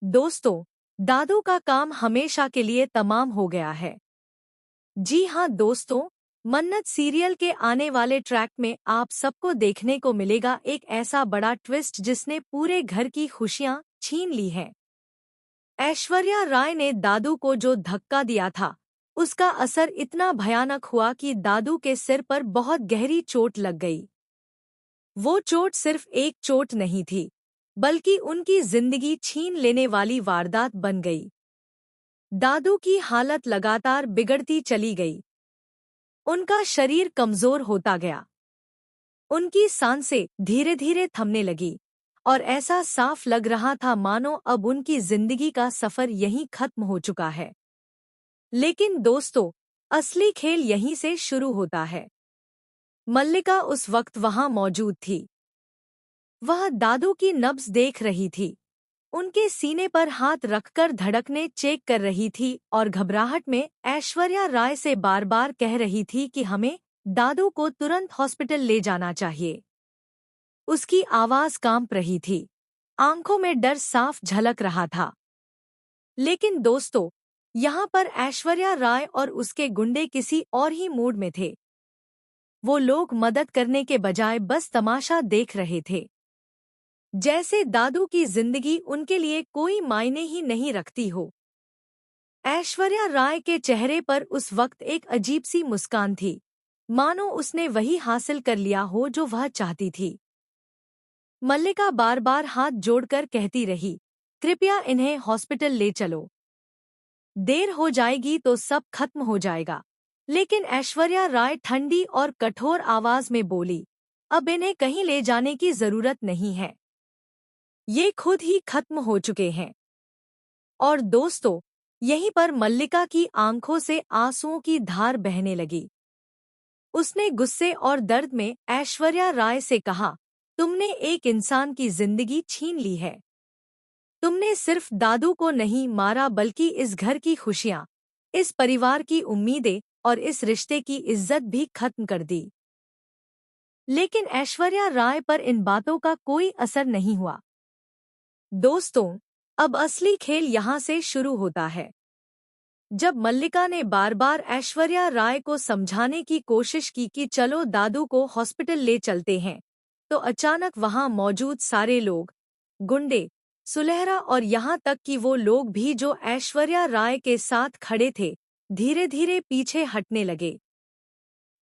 दोस्तों, दादू का काम हमेशा के लिए तमाम हो गया है। जी हाँ दोस्तों, मन्नत सीरियल के आने वाले ट्रैक में आप सबको देखने को मिलेगा एक ऐसा बड़ा ट्विस्ट जिसने पूरे घर की खुशियां छीन ली हैं। ऐश्वर्या राय ने दादू को जो धक्का दिया था, उसका असर इतना भयानक हुआ कि दादू के सिर पर बहुत गहरी चोट लग गई। वो चोट सिर्फ एक चोट नहीं थी, बल्कि उनकी जिंदगी छीन लेने वाली वारदात बन गई। दादू की हालत लगातार बिगड़ती चली गई। उनका शरीर कमजोर होता गया। उनकी सांसें धीरे धीरे थमने लगी और ऐसा साफ लग रहा था मानो अब उनकी जिंदगी का सफर यहीं खत्म हो चुका है। लेकिन दोस्तों, असली खेल यहीं से शुरू होता है। मल्लिका उस वक्त वहां मौजूद थी। वह दादू की नब्ज देख रही थी। उनके सीने पर हाथ रखकर धड़कने चेक कर रही थी और घबराहट में ऐश्वर्या राय से बार बार कह रही थी कि हमें दादू को तुरंत हॉस्पिटल ले जाना चाहिए। उसकी आवाज कांप रही थी। आंखों में डर साफ झलक रहा था। लेकिन दोस्तों, यहाँ पर ऐश्वर्या राय और उसके गुंडे किसी और ही मूड में थे। वो लोग मदद करने के बजाय बस तमाशा देख रहे थे। जैसे दादू की जिंदगी उनके लिए कोई मायने ही नहीं रखती हो। ऐश्वर्या राय के चेहरे पर उस वक्त एक अजीब सी मुस्कान थी, मानो उसने वही हासिल कर लिया हो जो वह चाहती थी। मल्लिका बार बार हाथ जोड़कर कहती रही, कृपया इन्हें हॉस्पिटल ले चलो। देर हो जाएगी तो सब खत्म हो जाएगा। लेकिन ऐश्वर्या राय ठंडी और कठोर आवाज में बोली, अब इन्हें कहीं ले जाने की जरूरत नहीं है। ये खुद ही खत्म हो चुके हैं। और दोस्तों, यहीं पर मल्लिका की आंखों से आंसुओं की धार बहने लगी। उसने गुस्से और दर्द में ऐश्वर्या राय से कहा, तुमने एक इंसान की जिंदगी छीन ली है। तुमने सिर्फ दादू को नहीं मारा बल्कि इस घर की खुशियां, इस परिवार की उम्मीदें और इस रिश्ते की इज्जत भी खत्म कर दी। लेकिन ऐश्वर्या राय पर इन बातों का कोई असर नहीं हुआ। दोस्तों, अब असली खेल यहाँ से शुरू होता है। जब मल्लिका ने बार बार ऐश्वर्या राय को समझाने की कोशिश की कि चलो दादू को हॉस्पिटल ले चलते हैं, तो अचानक वहां मौजूद सारे लोग, गुंडे, सुलहरा और यहाँ तक कि वो लोग भी जो ऐश्वर्या राय के साथ खड़े थे, धीरे धीरे पीछे हटने लगे।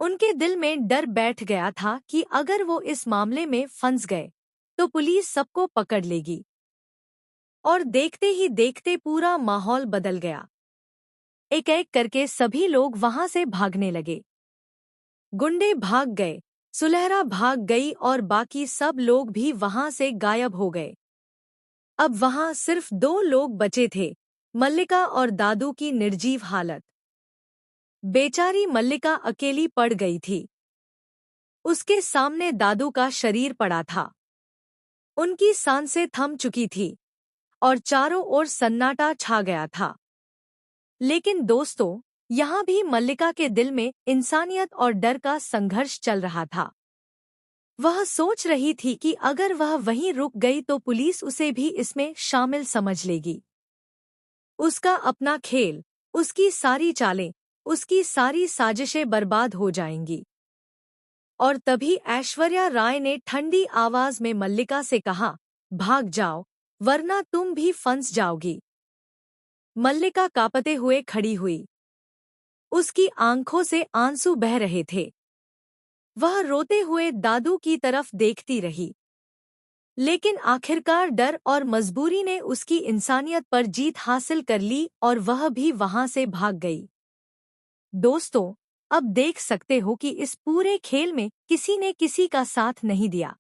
उनके दिल में डर बैठ गया था कि अगर वो इस मामले में फंस गए, तो पुलिस सबको पकड़ लेगी। और देखते ही देखते पूरा माहौल बदल गया। एक एक करके सभी लोग वहां से भागने लगे। गुंडे भाग गए, सुलहरा भाग गई और बाकी सब लोग भी वहां से गायब हो गए। अब वहां सिर्फ दो लोग बचे थे, मल्लिका और दादू की निर्जीव हालत। बेचारी मल्लिका अकेली पड़ गई थी। उसके सामने दादू का शरीर पड़ा था। उनकी सांसें थम चुकी थी और चारों ओर सन्नाटा छा गया था। लेकिन दोस्तों, यहाँ भी मल्लिका के दिल में इंसानियत और डर का संघर्ष चल रहा था। वह सोच रही थी कि अगर वह वहीं रुक गई तो पुलिस उसे भी इसमें शामिल समझ लेगी। उसका अपना खेल, उसकी सारी चालें, उसकी सारी साजिशें बर्बाद हो जाएंगी। और तभी ऐश्वर्या राय ने ठंडी आवाज में मल्लिका से कहा, भाग जाओ, वरना तुम भी फंस जाओगी। मल्लिका कांपते हुए खड़ी हुई। उसकी आंखों से आंसू बह रहे थे। वह रोते हुए दादू की तरफ देखती रही। लेकिन आखिरकार डर और मजबूरी ने उसकी इंसानियत पर जीत हासिल कर ली और वह भी वहां से भाग गई। दोस्तों, अब देख सकते हो कि इस पूरे खेल में किसी ने किसी का साथ नहीं दिया।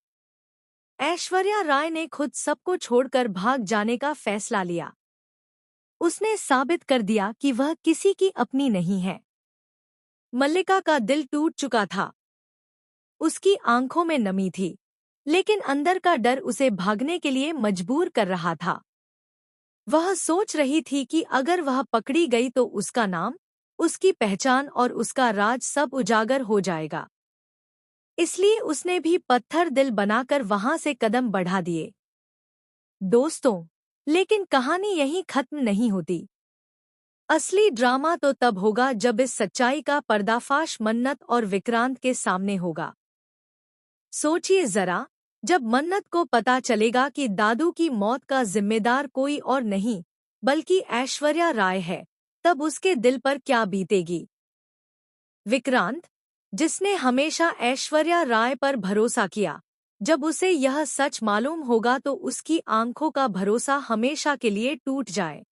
ऐश्वर्या राय ने खुद सबको छोड़कर भाग जाने का फैसला लिया। उसने साबित कर दिया कि वह किसी की अपनी नहीं है। मल्लिका का दिल टूट चुका था। उसकी आंखों में नमी थी, लेकिन अंदर का डर उसे भागने के लिए मजबूर कर रहा था। वह सोच रही थी कि अगर वह पकड़ी गई तो उसका नाम, उसकी पहचान और उसका राज सब उजागर हो जाएगा। इसलिए उसने भी पत्थर दिल बनाकर वहां से कदम बढ़ा दिए। दोस्तों, लेकिन कहानी यहीं खत्म नहीं होती। असली ड्रामा तो तब होगा जब इस सच्चाई का पर्दाफाश मन्नत और विक्रांत के सामने होगा। सोचिए जरा, जब मन्नत को पता चलेगा कि दादू की मौत का जिम्मेदार कोई और नहीं बल्कि ऐश्वर्या राय है, तब उसके दिल पर क्या बीतेगी। विक्रांत, जिसने हमेशा ऐश्वर्या राय पर भरोसा किया, जब उसे यह सच मालूम होगा तो उसकी आंखों का भरोसा हमेशा के लिए टूट जाए।